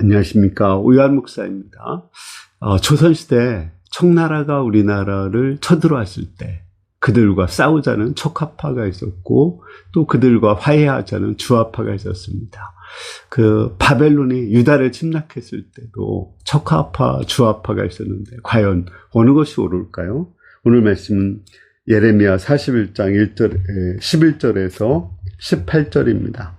안녕하십니까. 오유환 목사입니다. 조선시대 청나라가 우리나라를 쳐들어왔을 때 그들과 싸우자는 촉합파가 있었고 또 그들과 화해하자는 주합파가 있었습니다. 바벨론이 유다를 침략했을 때도 촉합파, 주합파가 있었는데 과연 어느 것이 옳을까요? 오늘 말씀은 예레미야 41장 11절에서 18절입니다.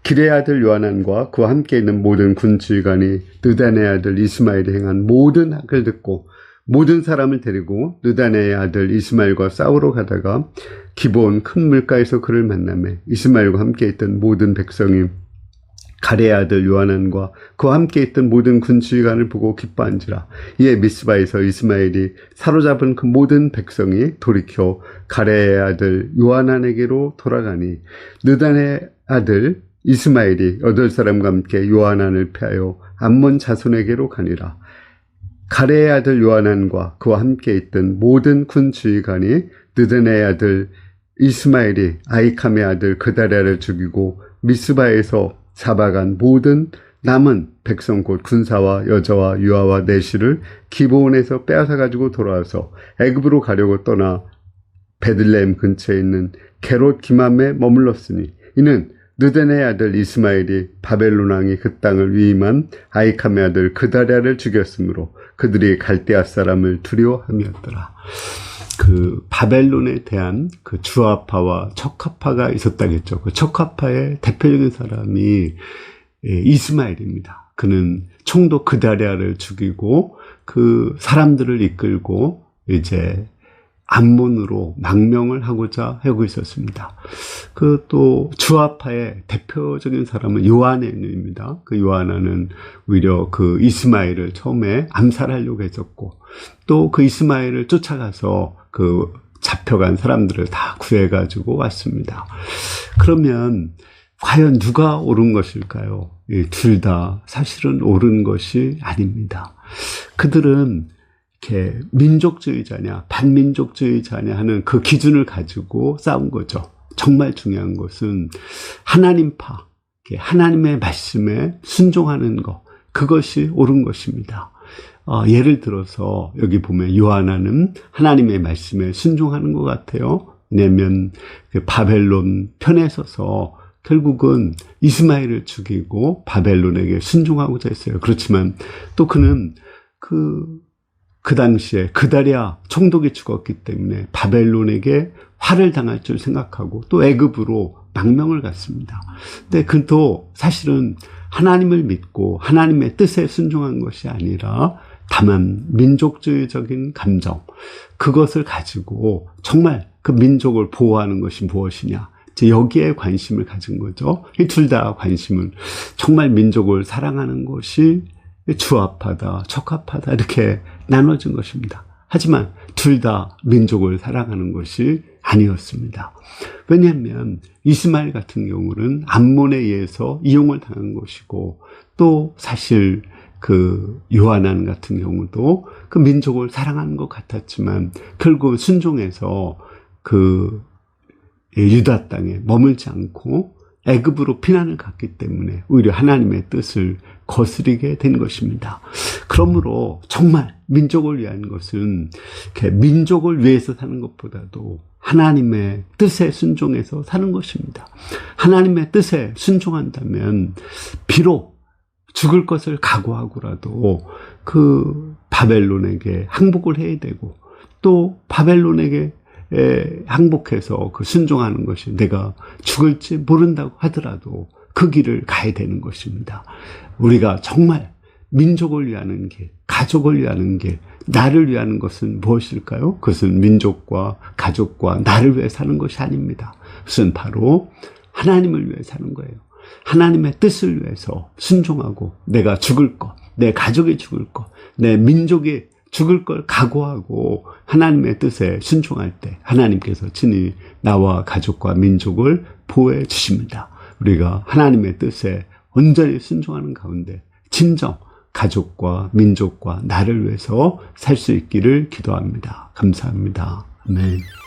기레의 아들 요하난과 그와 함께 있는 모든 군지휘관이 느다네의 아들 이스마엘이 행한 모든 악을 듣고 모든 사람을 데리고 느다네의 아들 이스마엘과 싸우러 가다가 기브온 큰 물가에서 그를 만나매 이스마엘과 함께 있던 모든 백성이 가레의 아들 요하난과 그와 함께 있던 모든 군지휘관을 보고 기뻐한지라. 이에 미스바에서 이스마엘이 사로잡은 그 모든 백성이 돌이켜 가레의 아들 요하난에게로 돌아가니 느다네의 아들 이스마엘이 8사람과 함께 요하난을 패하여 암몬 자손에게로 가니라. 가레의 아들 요하난과 그와 함께 있던 모든 군지휘관이 느다네의 아들 이스마엘이 아히캄의 아들 그다랴를 죽이고 미스바에서 잡아간 모든 남은 백성 곧 군사와 여자와 유아와 내시를 기브온에서 빼앗아 가지고 돌아와서 애굽으로 가려고 떠나 베들레헴 근처에 있는 게롯 기맘에 머물렀으니 이는 느다네의 아들 이스마엘이 바벨론 왕이 그 땅을 위임한 아히캄의 아들 그다랴를 죽였으므로 그들이 갈대아 사람을 두려워함이었더라. 바벨론에 대한 주합파와 촉합파가 있었다겠죠. 촉합파의 대표적인 사람이 이스마엘입니다. 그는 총독 그다랴를 죽이고 그 사람들을 이끌고 이제 암몬으로 망명을 하고자 하고 있었습니다. 또 주합파의 대표적인 사람은 요하난입니다. 요하난은 오히려 이스마엘을 처음에 암살하려고 했었고 또 이스마엘을 쫓아가서 잡혀간 사람들을 다 구해가지고 왔습니다. 그러면 과연 누가 옳은 것일까요? 둘 다 사실은 옳은 것이 아닙니다. 그들은 이렇게 민족주의자냐 반민족주의자냐 하는 그 기준을 가지고 싸운 거죠. 정말 중요한 것은 하나님파, 하나님의 말씀에 순종하는 것, 그것이 옳은 것입니다. 예를 들어서 여기 보면 요하난은 하나님의 말씀에 순종하는 것 같아요. 왜냐하면 바벨론 편에 서서 결국은 이스마엘을 죽이고 바벨론에게 순종하고자 했어요. 그렇지만 또 그는 그 당시에 그다랴 총독이 죽었기 때문에 바벨론에게 화를 당할 줄 생각하고 또 애굽으로 망명을 갔습니다. 근데 그도 사실은 하나님을 믿고 하나님의 뜻에 순종한 것이 아니라 다만 민족주의적인 감정, 그것을 가지고 정말 그 민족을 보호하는 것이 무엇이냐, 여기에 관심을 가진 거죠. 이 둘 다 관심은 정말 민족을 사랑하는 것이 주합파다, 촉합파다 이렇게 나눠진 것입니다. 하지만 둘 다 민족을 사랑하는 것이 아니었습니다. 왜냐하면 이스마엘 같은 경우는 암몬에 의해서 이용을 당한 것이고 또 사실 요하난 같은 경우도 민족을 사랑하는 것 같았지만 결국 순종해서 유다 땅에 머물지 않고 애굽으로 피난을 갔기 때문에 오히려 하나님의 뜻을 거스리게 된 것입니다. 그러므로 정말 민족을 위한 것은 민족을 위해서 사는 것보다도 하나님의 뜻에 순종해서 사는 것입니다. 하나님의 뜻에 순종한다면 비록 죽을 것을 각오하고라도 바벨론에게 항복을 해야 되고 또 바벨론에게 항복해서 순종하는 것이 내가 죽을지 모른다고 하더라도 그 길을 가야 되는 것입니다. 우리가 정말 민족을 위하는 길, 가족을 위하는 길, 나를 위하는 것은 무엇일까요? 그것은 민족과 가족과 나를 위해 사는 것이 아닙니다. 그것은 바로 하나님을 위해 사는 거예요. 하나님의 뜻을 위해서 순종하고 내가 죽을 것, 내 가족이 죽을 것, 내 민족이 죽을 걸 각오하고 하나님의 뜻에 순종할 때 하나님께서 친히 나와 가족과 민족을 보호해 주십니다. 우리가 하나님의 뜻에 온전히 순종하는 가운데 진정 가족과 민족과 나를 위해서 살 수 있기를 기도합니다. 감사합니다. 아멘.